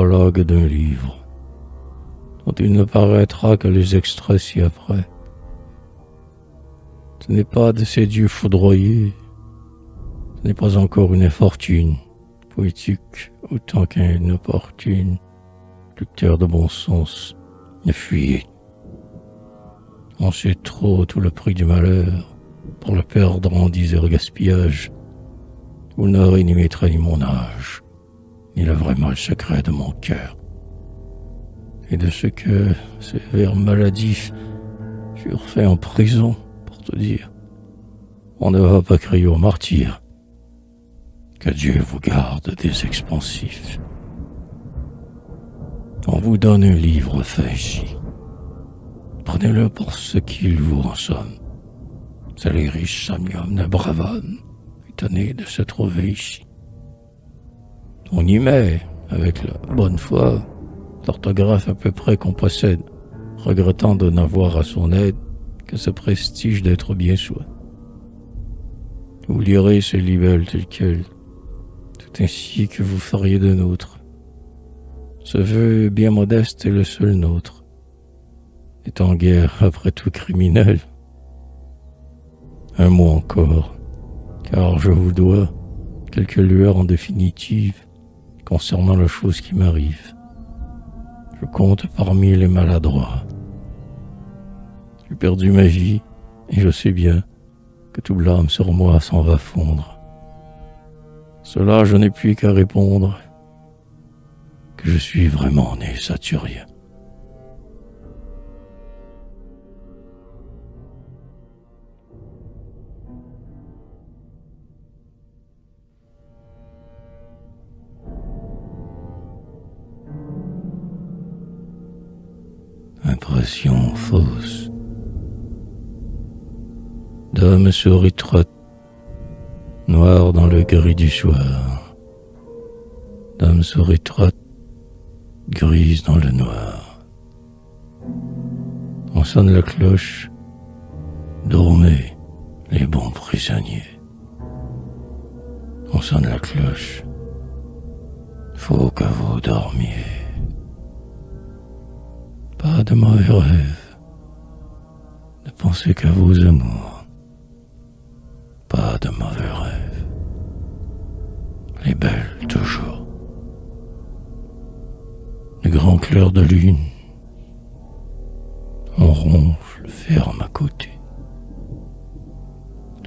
prologue d'un livre, dont il ne paraîtra que les extraits ci-après. Ce n'est pas de ces dieux foudroyés, ce n'est pas encore une infortune, poétique autant qu'inopportune. Lecteur de bon sens, ne fuyez. On sait trop tout le prix du malheur, pour le perdre en diseur gaspillage. Vous n'aurez ni maître ni mon âge, ni le vrai mal secret de mon cœur. Et de ce que ces vers maladifs furent faits en prison, pour te dire, on ne va pas crier au martyr. Que Dieu vous garde des expansifs. On vous donne un livre fait ici. Prenez-le pour ce qu'il vous en somme. C'est les riches somnium de bravonne, étonnés de se trouver ici. On y met, avec la bonne foi, l'orthographe à peu près qu'on possède, regrettant de n'avoir à son aide que ce prestige d'être bien soi. Vous lirez ces libelles telles quelles, tout ainsi que vous feriez de nôtres. Ce vœu bien modeste est le seul nôtre, étant guère après tout criminel. Un mot encore, car je vous dois quelques lueurs en définitive concernant la chose qui m'arrive. Je compte parmi les maladroits. J'ai perdu ma vie, et je sais bien que tout blâme sur moi s'en va fondre. Cela, je n'ai plus qu'à répondre que je suis vraiment né saturien. Impression fausse. Dame souris trotte, noire dans le gris du soir. Dame souris trotte, grise dans le noir. On sonne la cloche, dormez les bons prisonniers. On sonne la cloche, faut que vous dormiez. Pas de mauvais rêves, ne pensez qu'à vos amours. Pas de mauvais rêves, les belles toujours. Le grand clair de lune, on ronfle ferme à côté.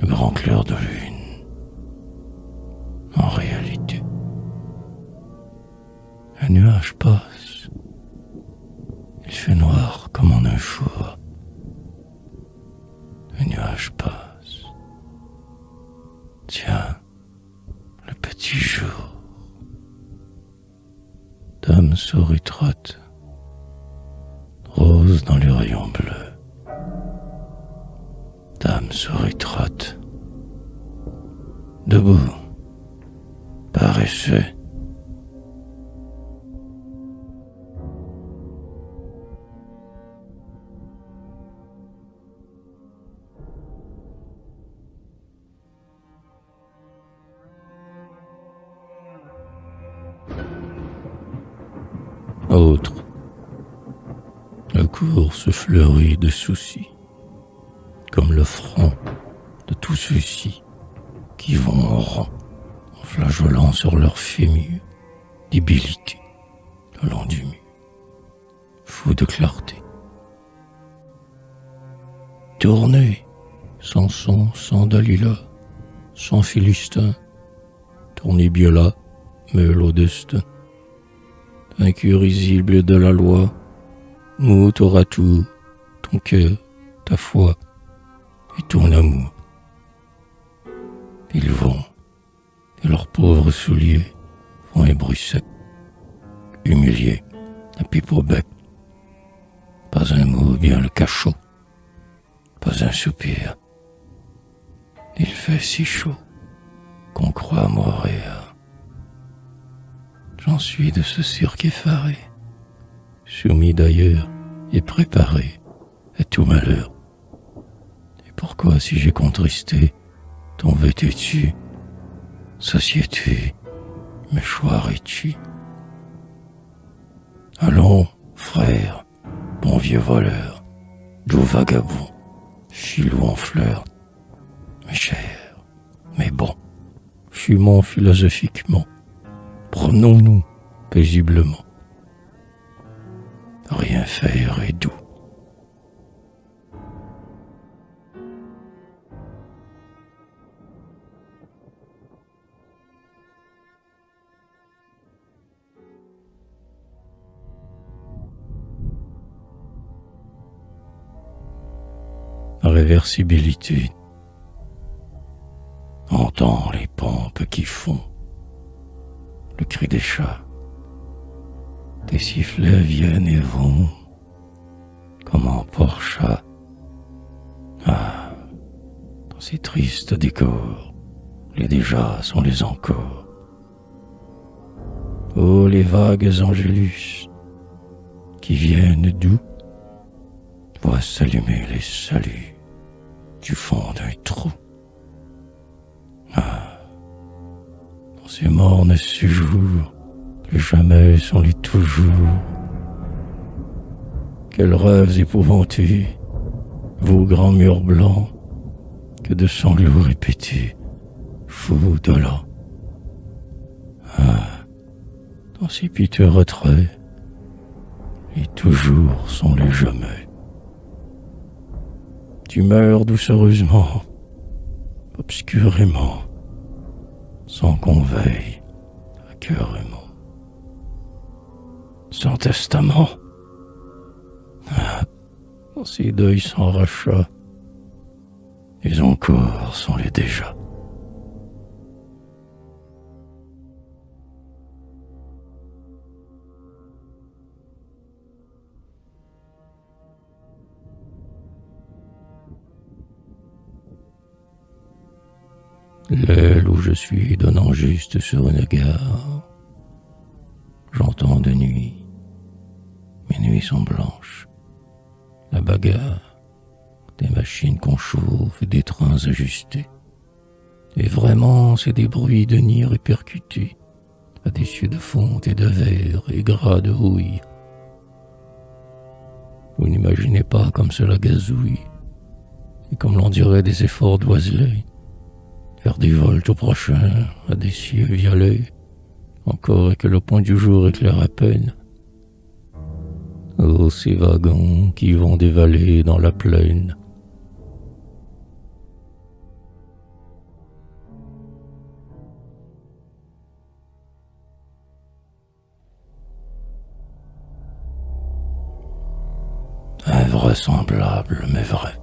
Le grand clair de lune, en réalité. Un nuage passe, il fait noir comme en un four. Un nuage passe. Tiens, le petit jour. Dame souris trotte, rose dans les rayons bleus. Dame souris trotte, debout, paresseux. Autre, la cour se fleurit de soucis, comme le front de tous ceux-ci qui vont en rang, en flageolant sur leur fémur, débilité, le long du mur, fou de clarté. Tournez, Samson, sans Dalila, sans Philistin, tournez bien là, meule au destin. Vaincu risible de la loi, mou tour à tour, ton cœur, ta foi et ton amour. Ils vont, et leurs pauvres souliers font un bruit sec, humiliés, la pipe au bec. Pas un mot, bien le cachot, pas un soupir. Il fait si chaud qu'on croit mourir. J'en suis de ce cirque effaré, soumis d'ailleurs et préparé à tout malheur. Et pourquoi si j'ai contristé ton vêtu, société, me choirais-tu? Allons, frère, bon vieux voleur, doux vagabond, filou en fleurs, mes chers, mais bon, fumons philosophiquement, promenons-nous paisiblement. Rien faire est doux. Réversibilité. Entends les pompes qui font, le cri des chats, des sifflets viennent et vont, comme en port-chat. Ah, dans ces tristes décors, les déjà sont les encore. Oh, les vagues angélus, qui viennent d'où, voient s'allumer les saluts du fond d'un trou. Ah, dans ces mornes séjours, les jamais sont les toujours. Quels rêves épouvantés, vos grands murs blancs, que de sanglots répétés, fous dolents. Ah, dans ces piteux retraits, les toujours sont les jamais. Tu meurs doucereusement, obscurément, sans qu'on veille à cœur aimant. Sans testament, ah, dans ces deuils sans rachat, les encore sont les déjà. L'aile où je suis donnant juste sur une gare. J'entends de nuit, mes nuits sont blanches. La bagarre, des machines qu'on chauffe et des trains ajustés. Et vraiment, c'est des bruits de nids répercutés à des cieux de fonte et de verre et gras de houille. Vous n'imaginez pas comme cela gazouille, et comme l'on dirait des efforts d'oiselets, faire des volts au prochain, à des cieux violets, encore et que le point du jour éclaire à peine. Oh, ces wagons qui vont des vallées dans la plaine. Invraisemblable, mais vrai.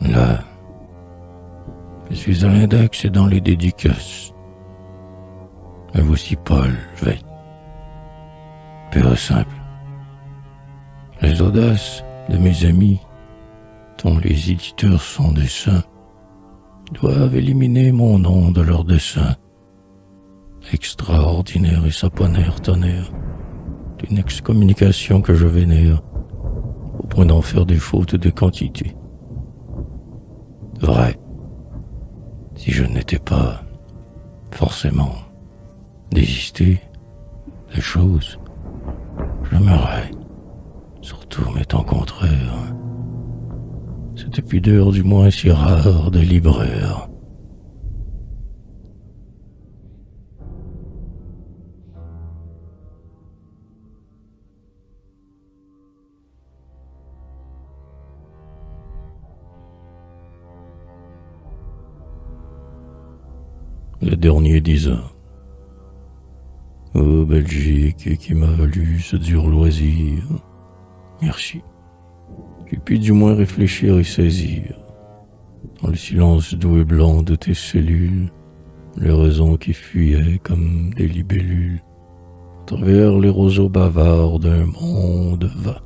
Là, je suis à l'index et dans les dédicaces. Et voici Paul, veille. Père simple. Les audaces de mes amis, dont les éditeurs sont des saints, doivent éliminer mon nom de leur dessin. Extraordinaire et saponaire tonnerre d'une excommunication que je vénère, au point d'en faire des fautes de quantité. Vrai, si je n'étais pas forcément désisté des choses, j'aimerais, surtout m'étant contraire, cette pudeur du moins si rare des libraires. Le dernier 10 ans. Ô Belgique qui m'a valu ce dur loisir. Merci. J'ai pu du moins réfléchir et saisir, dans le silence doux et blanc de tes cellules, les raisons qui fuyaient comme des libellules, à travers les roseaux bavards d'un monde vain.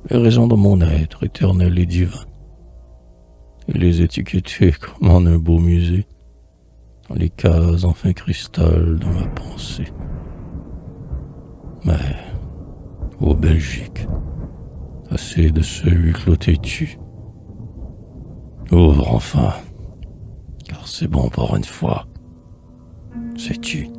Les raisons de mon être éternel et divin, et les étiqueter comme en un beau musée, dans les cases en fin cristal de ma pensée. Mais, ô Belgique, assez de ce huis clos têtu. Ouvre enfin, car c'est bon pour une fois, sais-tu.